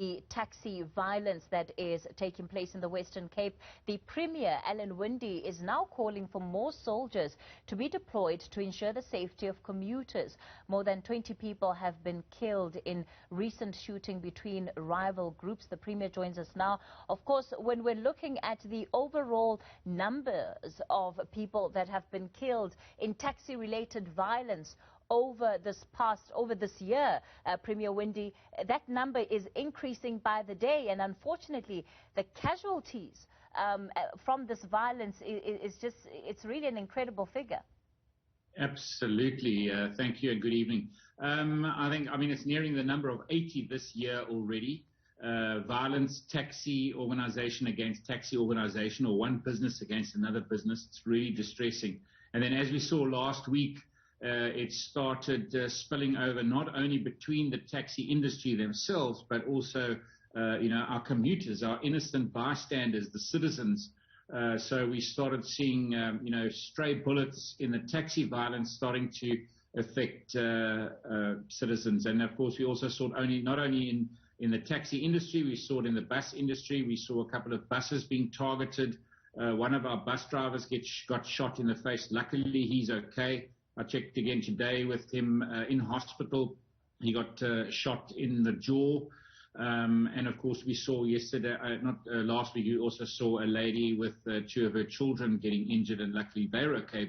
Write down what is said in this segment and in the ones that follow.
The taxi violence that is taking place in the Western Cape. The Premier Alan Winde is now calling for more soldiers to be deployed to ensure the safety of commuters. More than 20 people have been killed in recent shooting between rival groups. The Premier joins us now. Of course, when we're looking at the overall numbers of people that have been killed in taxi-related violence over this year, Premier Winde, that number is increasing by the day, and unfortunately the casualties from this violence it's really an incredible figure. Absolutely. Thank you and good evening. I mean it's nearing the number of 80 this year already. Violence, taxi organization against taxi organization, or one business against another business. It's really distressing. And then, as we saw last week, it started spilling over not only between the taxi industry themselves, but also, our commuters, our innocent bystanders, the citizens. So we started seeing, stray bullets in the taxi violence starting to affect citizens. And of course, we also saw it not only in the taxi industry, we saw it in the bus industry. We saw a couple of buses being targeted. One of our bus drivers got shot in the face. Luckily, he's okay. I checked again today with him in hospital. He got shot in the jaw. And of course, we saw yesterday, last week, we also saw a lady with two of her children getting injured, and luckily they're okay.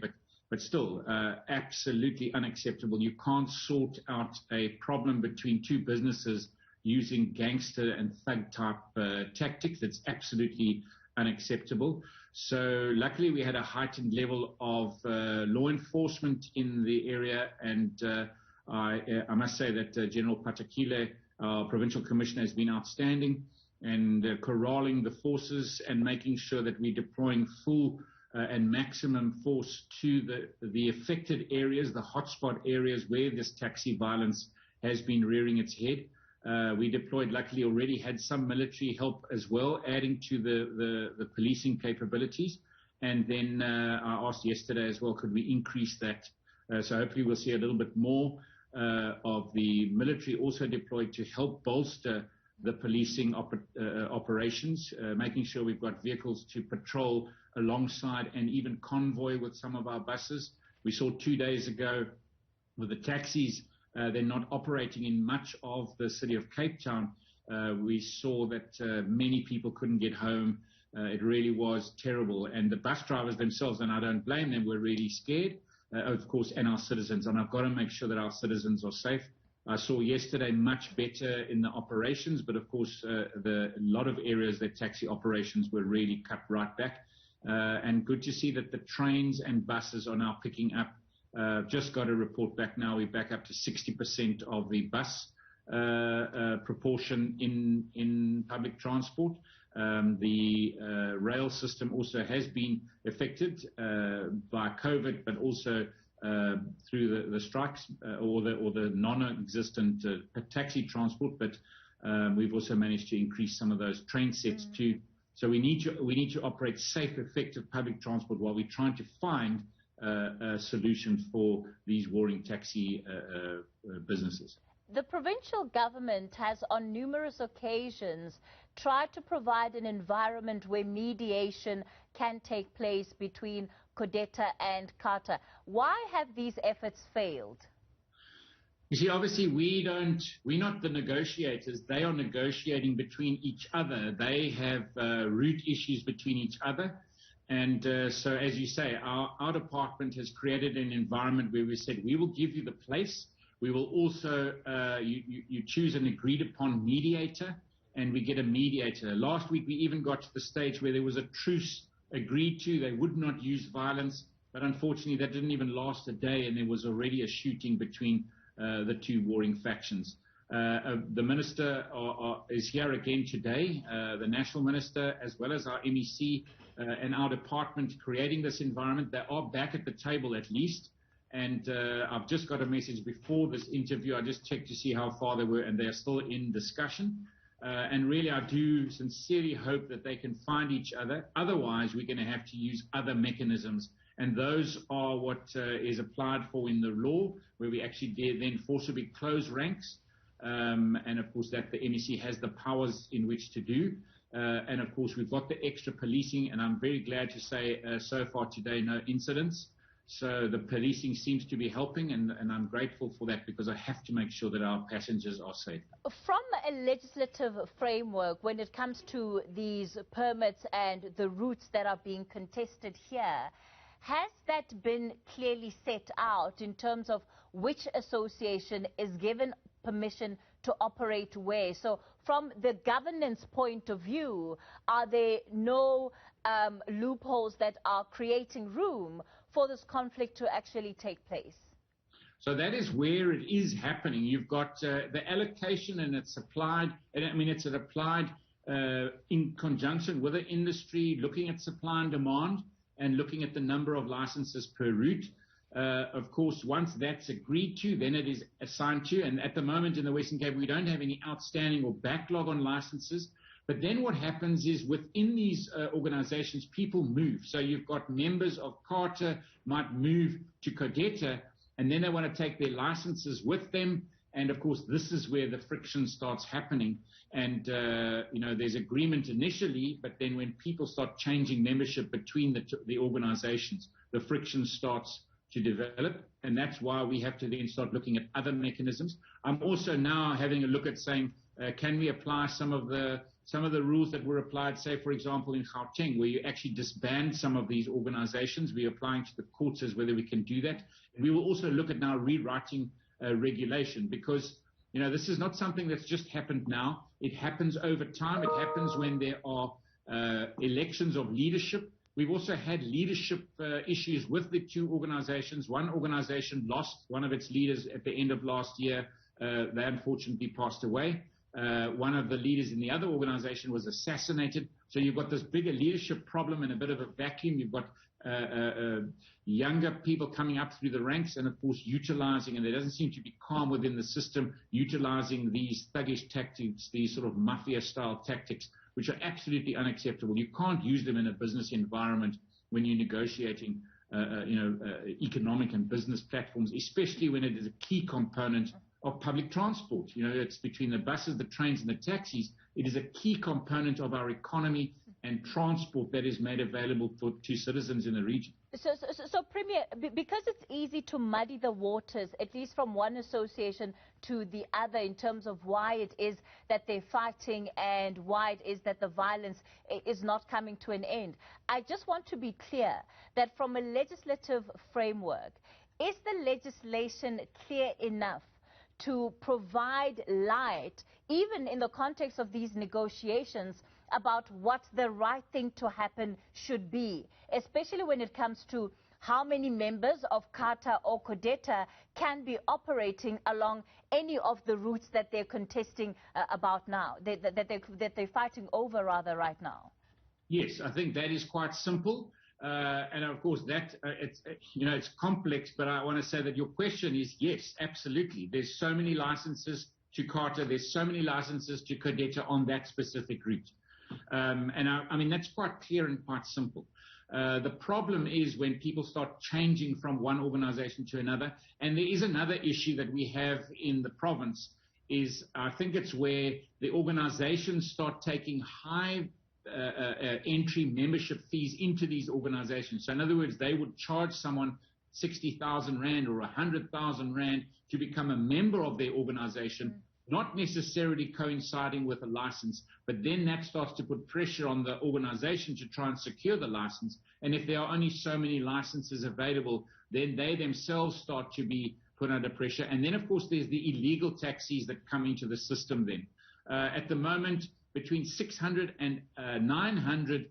But still, absolutely unacceptable. You can't sort out a problem between two businesses using gangster and thug type tactics. That's absolutely unacceptable. So luckily we had a heightened level of law enforcement in the area, and I must say that General Patakile, our provincial commissioner, has been outstanding, and corralling the forces and making sure that we're deploying full and maximum force to the affected areas, the hotspot areas where this taxi violence has been rearing its head. We deployed, luckily already had some military help as well, adding to the policing capabilities. And then I asked yesterday as well, could we increase that? So hopefully we'll see a little bit more of the military also deployed to help bolster the policing operations, making sure we've got vehicles to patrol alongside and even convoy with some of our buses. We saw 2 days ago with the taxis, they're not operating in much of the city of Cape Town. We saw that many people couldn't get home. It really was terrible. And the bus drivers themselves, and I don't blame them, were really scared, of course, and our citizens. And I've got to make sure that our citizens are safe. I saw yesterday much better in the operations, but of course, a lot of areas that taxi operations were really cut right back. And good to see that the trains and buses are now picking up. Just got a report back now. We're back up to 60% of the bus proportion in public transport. The rail system also has been affected by COVID, but also through the strikes or the non-existent taxi transport. But we've also managed to increase some of those train sets too. So we need to operate safe, effective public transport while we're trying to find a solution for these warring taxi businesses. The provincial government has on numerous occasions tried to provide an environment where mediation can take place between Codeta and CATA. Why have these efforts failed? You see, obviously we're not the negotiators. They are negotiating between each other. They have root issues between each other. And so, as you say, our department has created an environment where we said, we will give you the place. We will also, you choose an agreed upon mediator, and we get a mediator. Last week, we even got to the stage where there was a truce agreed to. They would not use violence, but unfortunately, that didn't even last a day, and there was already a shooting between the two warring factions. The minister is here again today, the national minister, as well as our MEC and our department, creating this environment. They are back at the table at least. And I've just got a message before this interview. I just checked to see how far they were, and they are still in discussion. And really, I do sincerely hope that they can find each other. Otherwise, we're going to have to use other mechanisms. And those are what is applied for in the law, where we actually then forcibly close ranks and of course that the MEC has the powers in which to do. And of course we've got the extra policing, and I'm very glad to say so far today no incidents. So the policing seems to be helping, and I'm grateful for that, because I have to make sure that our passengers are safe. From a legislative framework, when it comes to these permits and the routes that are being contested here, has that been clearly set out in terms of which association is given permission to operate where? So from the governance point of view, are there no loopholes that are creating room for this conflict to actually take place? So that is where it is happening. You've got the allocation, and it's applied, and I mean it's applied in conjunction with the industry, looking at supply and demand and looking at the number of licenses per route. Of course, once that's agreed to, then it is assigned to, and at the moment in the Western Cape we don't have any outstanding or backlog on licenses. But then what happens is within these organizations, people move. So you've got members of CARTA might move to CODETA, and then they want to take their licenses with them. And of course, this is where the friction starts happening. And, there's agreement initially, but then when people start changing membership between the organizations, the friction starts to develop. And that's why we have to then start looking at other mechanisms. I'm also now having a look at saying, can we apply some of the rules that were applied, say, for example, in Gauteng, where you actually disband some of these organizations? We're applying to the courts as whether we can do that. We will also look at now rewriting regulation, because, this is not something that's just happened now. It happens over time. It happens when there are elections of leadership. We've also had leadership issues with the two organizations. One organization lost one of its leaders at the end of last year. They unfortunately passed away. One of the leaders in the other organization was assassinated. So you've got this bigger leadership problem and a bit of a vacuum. You've got younger people coming up through the ranks, and of course utilizing, and there doesn't seem to be calm within the system, utilizing these thuggish tactics, these sort of mafia-style tactics, which are absolutely unacceptable. You can't use them in a business environment when you're negotiating economic and business platforms, especially when it is a key component of public transport. It's between the buses, the trains, and the taxis. It is a key component of our economy and transport that is made available to citizens in the region. So Premier, because it's easy to muddy the waters, at least from one association to the other, in terms of why it is that they're fighting and why it is that the violence is not coming to an end, I just want to be clear that from a legislative framework, is the legislation clear enough to provide light, even in the context of these negotiations, about what the right thing to happen should be, especially when it comes to how many members of CARTA or CODETA can be operating along any of the routes that they're contesting about now, that they're fighting over rather right now? Yes, I think that is quite simple. And of course that it's complex, but I want to say that your question is yes, absolutely. There's so many licenses to CARTA, there's so many licenses to CODETA on that specific route. And I mean, that's quite clear and quite simple. The problem is when people start changing from one organization to another. And there is another issue that we have in the province, is I think it's where the organizations start taking high entry membership fees into these organizations. So in other words, they would charge someone 60,000 Rand or 100,000 Rand to become a member of their organization, not necessarily coinciding with a license, but then that starts to put pressure on the organization to try and secure the license. And if there are only so many licenses available, then they themselves start to be put under pressure. And then, of course, there's the illegal taxis that come into the system then. At the moment, between 600 and 900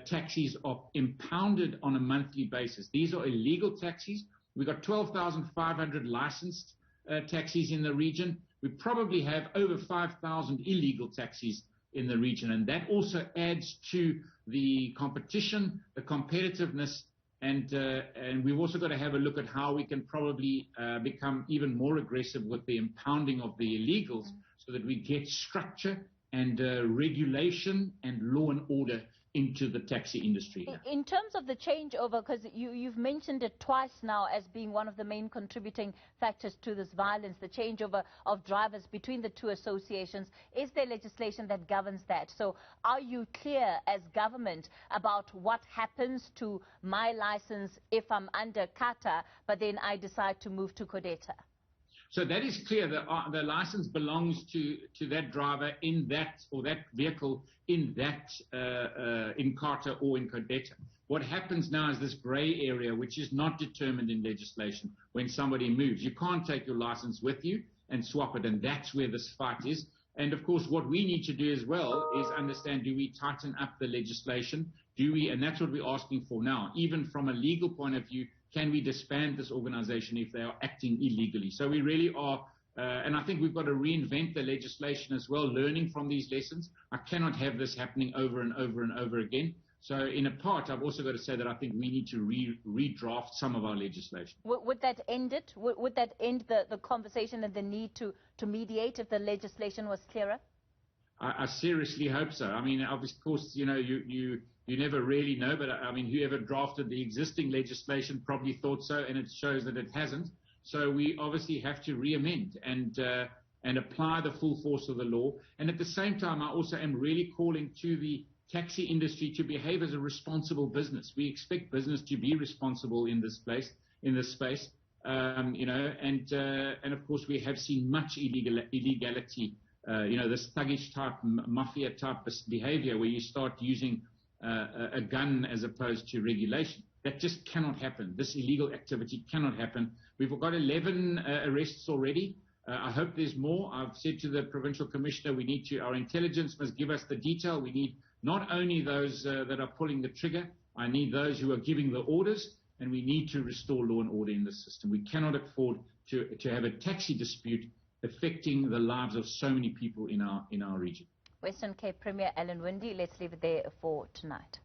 taxis are impounded on a monthly basis. These are illegal taxis. We've got 12,500 licensed taxis in the region. We probably have over 5,000 illegal taxis in the region, and that also adds to the competition, the competitiveness, and we've also got to have a look at how we can probably become even more aggressive with the impounding of the illegals, so that we get structure and regulation and law and order into the taxi industry here. In terms of the changeover, because you've mentioned it twice now as being one of the main contributing factors to this violence, the changeover of drivers between the two associations, is there legislation that governs that? So are you clear as government about what happens to my license if I'm under Kata, but then I decide to move to Kodeta? So that is clear. The license belongs to that driver in that, or that vehicle in that, in Kata or in Kodeta. What happens now is this grey area, which is not determined in legislation. When somebody moves, you can't take your license with you and swap it, and that's where this fight is. And of course, what we need to do as well is understand, do we tighten up the legislation? Do we, and that's what we're asking for now, even from a legal point of view, can we disband this organization if they are acting illegally? So we really are, and I think we've got to reinvent the legislation as well, learning from these lessons. I cannot have this happening over and over and over again. So in a part, I've also got to say that I think we need to redraft some of our legislation. Would that end it? Would that end the conversation and the need to mediate if the legislation was clearer? I seriously hope so. I mean, of course, you know, you never really know, but I mean, whoever drafted the existing legislation probably thought so, and it shows that it hasn't. So we obviously have to re-amend and apply the full force of the law. And at the same time, I also am really calling to the taxi industry to behave as a responsible business. We expect business to be responsible in this space, you know, and of course we have seen much illegality. You know, this thuggish type, mafia type behavior where you start using a gun as opposed to regulation. That just cannot happen. This illegal activity cannot happen. We've got 11 arrests already. I hope there's more. I've said to the provincial commissioner, our intelligence must give us the detail. We need not only those that are pulling the trigger, I need those who are giving the orders, and we need to restore law and order in the system. We cannot afford to have a taxi dispute affecting the lives of so many people in our region. Western Cape Premier Alan Winde, let's leave it there for tonight.